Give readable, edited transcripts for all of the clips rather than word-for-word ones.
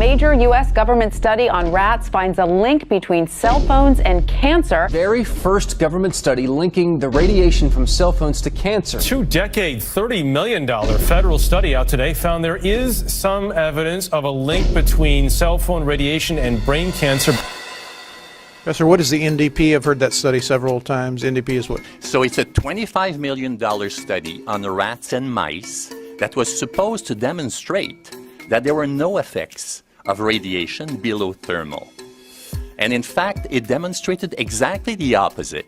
major U.S. government study on rats finds a link between cell phones and cancer. Very first government study linking the radiation from cell phones to cancer. 2-decade, $30 million federal study out today found there is some evidence of a link between cell phone radiation and brain cancer. Professor, what is the NDP? I've heard that study several times. NDP is what? So it's a $25 million study on rats and mice that was supposed to demonstrate that there were no effects of radiation below thermal. And in fact, it demonstrated exactly the opposite.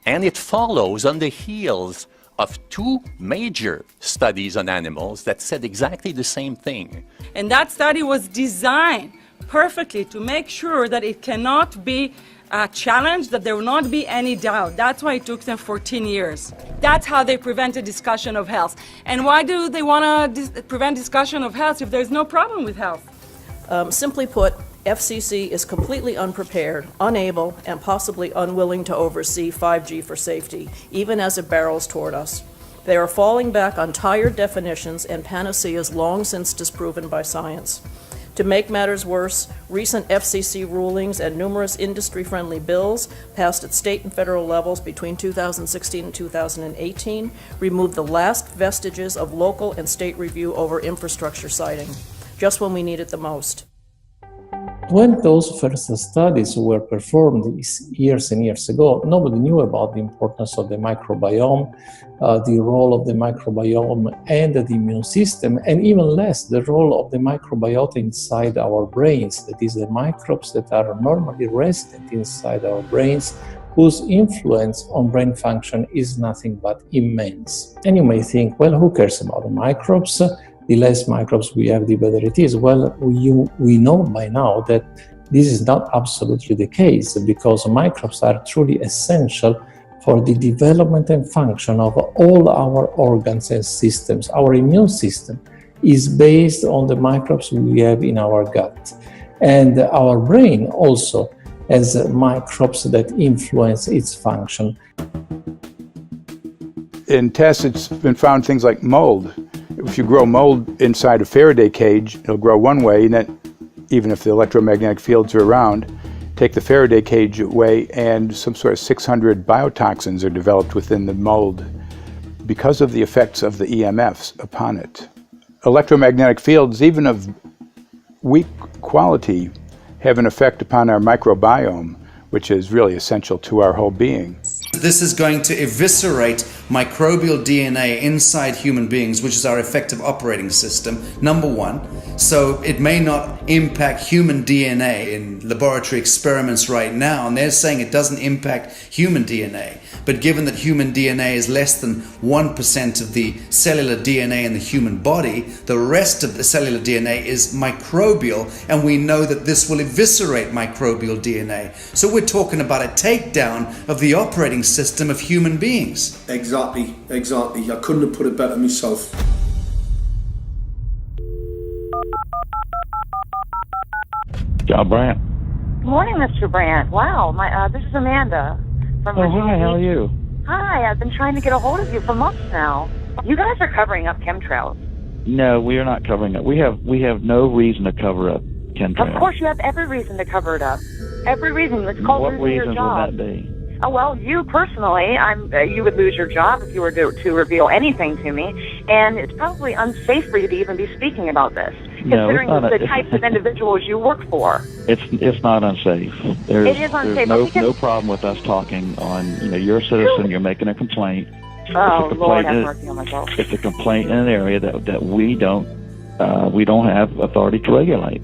And it follows on the heels of two major studies on animals that said exactly the same thing. And that study was designed perfectly to make sure that it cannot be challenged, that there will not be any doubt. That's why it took them 14 years. That's how they prevented discussion of health. And why do they want to prevent discussion of health if there's no problem with health? Simply put, FCC is completely unprepared, unable, and possibly unwilling to oversee 5G for safety, even as it barrels toward us. They are falling back on tired definitions and panaceas long since disproven by science. To make matters worse, recent FCC rulings and numerous industry-friendly bills passed at state and federal levels between 2016 and 2018 removed the last vestiges of local and state review over infrastructure siting, just when we need it the most. When those first studies were performed years and years ago, nobody knew about the importance of the microbiome, the role of the microbiome and the immune system, and even less the role of the microbiota inside our brains, that is, the microbes that are normally resident inside our brains, whose influence on brain function is nothing but immense. And you may think, well, who cares about the microbes? The less microbes we have, the better it is. Well, we know by now that this is not absolutely the case, because microbes are truly essential for the development and function of all our organs and systems. Our immune system is based on the microbes we have in our gut. And our brain also has microbes that influence its function. In tests, it's been found things like mold. If you grow mold inside a Faraday cage, it'll grow one way, and then even if the electromagnetic fields are around, take the Faraday cage away and some sort of 600 biotoxins are developed within the mold because of the effects of the EMFs upon it. Electromagnetic fields, even of weak quality, have an effect upon our microbiome, which is really essential to our whole being. This is going to eviscerate microbial DNA inside human beings, which is our effective operating system, number one. So it may not impact human DNA in laboratory experiments right now, and they're saying it doesn't impact human DNA. But given that human DNA is less than 1% of the cellular DNA in the human body, the rest of the cellular DNA is microbial, and we know that this will eviscerate microbial DNA. So we're talking about a takedown of the operating system of human beings. Exactly. I couldn't have put it better myself. John Brandt. Good morning, Mr. Brandt. Wow, this is Amanda from Virginia. Hi, how are you? Hi, I've been trying to get a hold of you for months now. You guys are covering up chemtrails. No, we are not covering up. We have no reason to cover up chemtrails. Of course, you have every reason to cover it up. Every reason. It's called losing your job. What reasons would that be? Oh, well, you personally, you would lose your job if you were to reveal anything to me, and it's probably unsafe for you to even be speaking about this, considering the types of individuals you work for. It's not unsafe. It is unsafe. There's no problem with us talking on, you're a citizen, you're making a complaint. Oh, Lord, have mercy on myself. It's a complaint in an area that we don't have authority to regulate.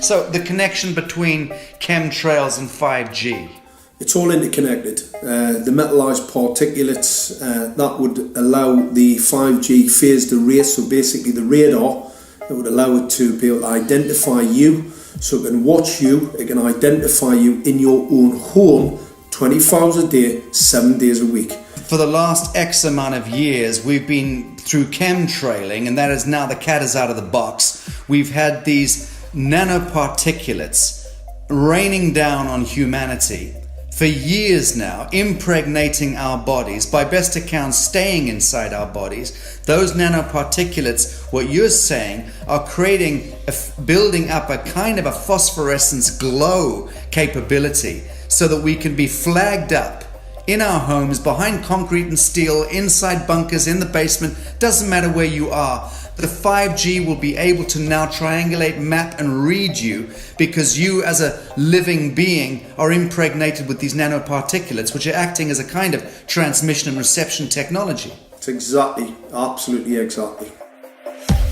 So the connection between chemtrails and 5G. It's all interconnected. The metallized particulates, that would allow the 5G phased array, so basically the radar, it would allow it to be able to identify you, so it can watch you, it can identify you in your own home 24 hours a day, 7 days a week. For the last X amount of years, we've been through chemtrailing, and that is now the cat is out of the box. We've had these nanoparticulates raining down on humanity for years now, impregnating our bodies, by best accounts staying inside our bodies. Those nanoparticulates, what you're saying, are building up a kind of a phosphorescence glow capability so that we can be flagged up in our homes, behind concrete and steel, inside bunkers, in the basement, doesn't matter where you are. The 5G will be able to now triangulate, map and read you because you as a living being are impregnated with these nanoparticulates which are acting as a kind of transmission and reception technology. It's exactly, absolutely exactly.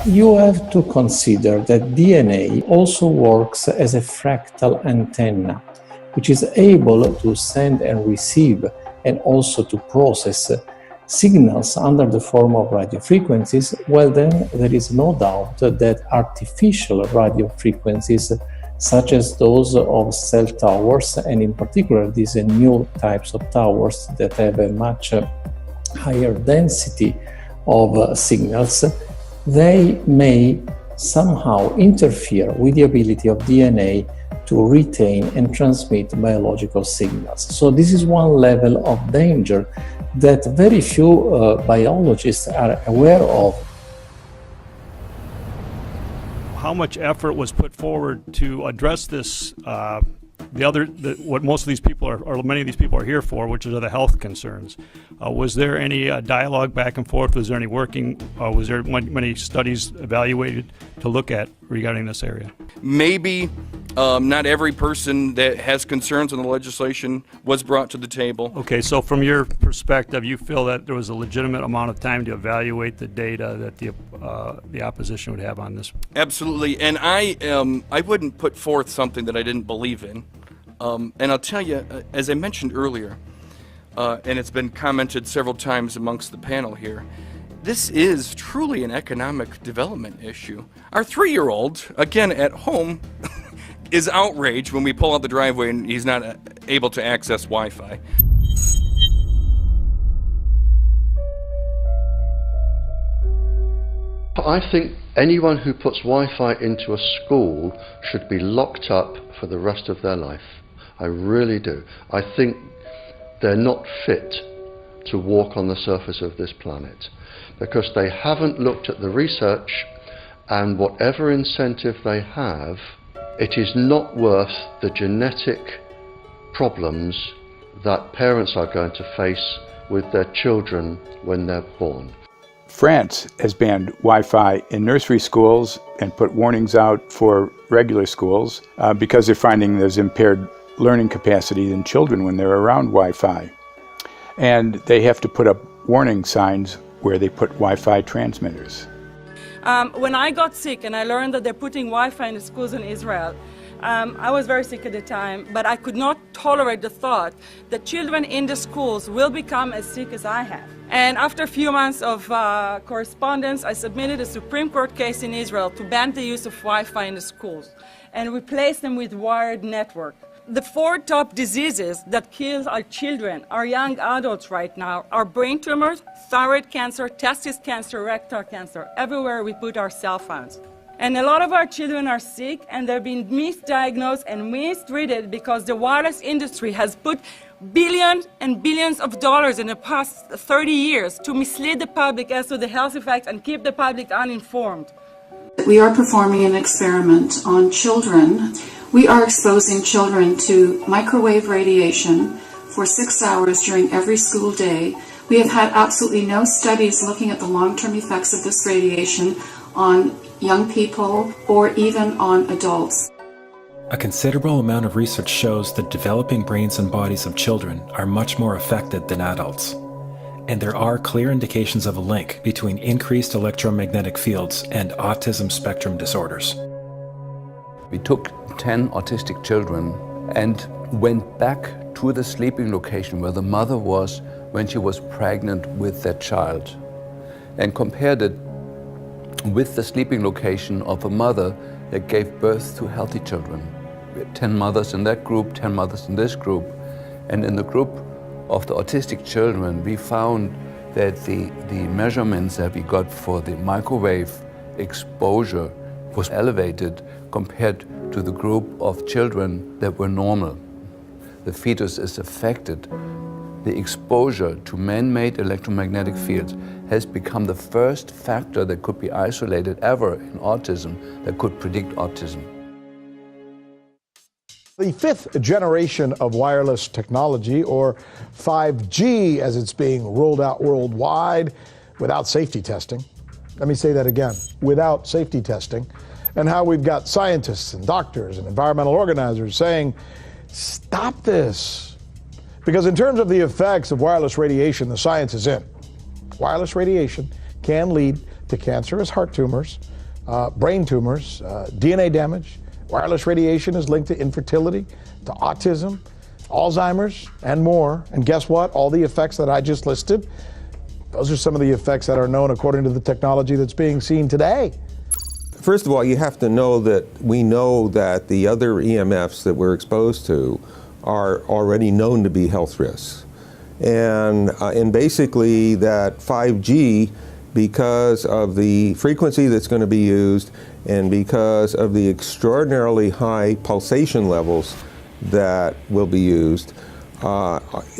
You have to consider that DNA also works as a fractal antenna, which is able to send and receive and also to process signals under the form of radio frequencies. Well, then there is no doubt that artificial radio frequencies such as those of cell towers, and in particular these new types of towers that have a much higher density of signals, they may somehow interfere with the ability of DNA to retain and transmit biological signals. So this is one level of danger that very few biologists are aware of. How much effort was put forward to address this, what most of these people are, or many of these people are here for, which are the health concerns? Was there any dialogue back and forth? Was there any working? Was there many studies evaluated to look at regarding this area? Maybe not every person that has concerns on the legislation was brought to the table. Okay, so from your perspective, you feel that there was a legitimate amount of time to evaluate the data that the opposition would have on this? Absolutely, and I wouldn't put forth something that I didn't believe in. And I'll tell you, as I mentioned earlier, and it's been commented several times amongst the panel here, this is truly an economic development issue. Our 3-year-old, again at home, is outraged when we pull out the driveway and he's not able to access Wi-Fi. I think anyone who puts Wi-Fi into a school should be locked up for the rest of their life. I really do. I think they're not fit to walk on the surface of this planet because they haven't looked at the research, and whatever incentive they have, it is not worth the genetic problems that parents are going to face with their children when they're born. France has banned Wi-Fi in nursery schools and put warnings out for regular schools because they're finding there's impaired learning capacity in children when they're around Wi-Fi. And they have to put up warning signs where they put Wi-Fi transmitters. When I got sick and I learned that they're putting Wi-Fi in the schools in Israel, I was very sick at the time, but I could not tolerate the thought that children in the schools will become as sick as I have. And after a few months of correspondence, I submitted a Supreme Court case in Israel to ban the use of Wi-Fi in the schools and replace them with wired network. The 4 top diseases that kill our children, our young adults right now, are brain tumors, thyroid cancer, testis cancer, rectal cancer, everywhere we put our cell phones. And a lot of our children are sick and they're being misdiagnosed and mistreated because the wireless industry has put billions and billions of dollars in the past 30 years to mislead the public as to the health effects and keep the public uninformed. We are performing an experiment on children. We are exposing children to microwave radiation for 6 hours during every school day. We have had absolutely no studies looking at the long-term effects of this radiation on young people or even on adults. A considerable amount of research shows that developing brains and bodies of children are much more affected than adults. And there are clear indications of a link between increased electromagnetic fields and autism spectrum disorders. We took 10 autistic children and went back to the sleeping location where the mother was when she was pregnant with that child and compared it with the sleeping location of a mother that gave birth to healthy children. We had 10 mothers in that group, 10 mothers in this group, and in the group of the autistic children we found that the measurements that we got for the microwave exposure was elevated compared to the group of children that were normal. the fetus is affected, the exposure to man-made electromagnetic fields has become the first factor that could be isolated ever in autism that could predict autism. The fifth generation of wireless technology, or 5G as it's being rolled out worldwide without safety testing. Let me say that again, without safety testing. And how we've got scientists and doctors and environmental organizers saying, stop this. Because in terms of the effects of wireless radiation, the science is in. Wireless radiation can lead to cancerous heart tumors, brain tumors, DNA damage. Wireless radiation is linked to infertility, to autism, Alzheimer's, and more. And guess what? All the effects that I just listed, those are some of the effects that are known according to the technology that's being seen today. First of all, you have to know that we know that the other EMFs that we're exposed to are already known to be health risks. And basically that 5G, because of the frequency that's going to be used and because of the extraordinarily high pulsation levels that will be used,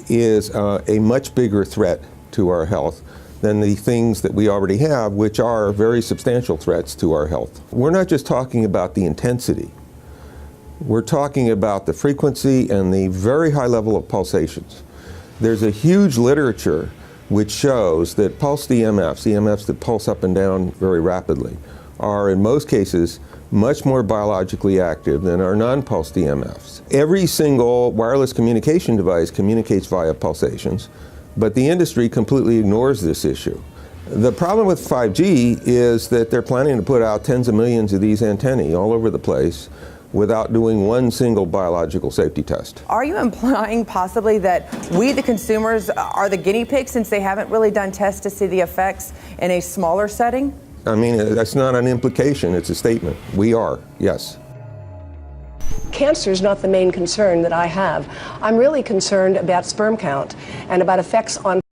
is a much bigger threat to our health than the things that we already have, which are very substantial threats to our health. We're not just talking about the intensity. We're talking about the frequency and the very high level of pulsations. There's a huge literature which shows that pulsed EMFs, EMFs that pulse up and down very rapidly, are in most cases much more biologically active than our non-pulsed EMFs. Every single wireless communication device communicates via pulsations, but the industry completely ignores this issue. The problem with 5G is that they're planning to put out tens of millions of these antennae all over the place without doing one single biological safety test. Are you implying possibly that we, the consumers, are the guinea pigs since they haven't really done tests to see the effects in a smaller setting? I mean, that's not an implication, it's a statement. We are, yes. Cancer is not the main concern that I have. I'm really concerned about sperm count and about effects on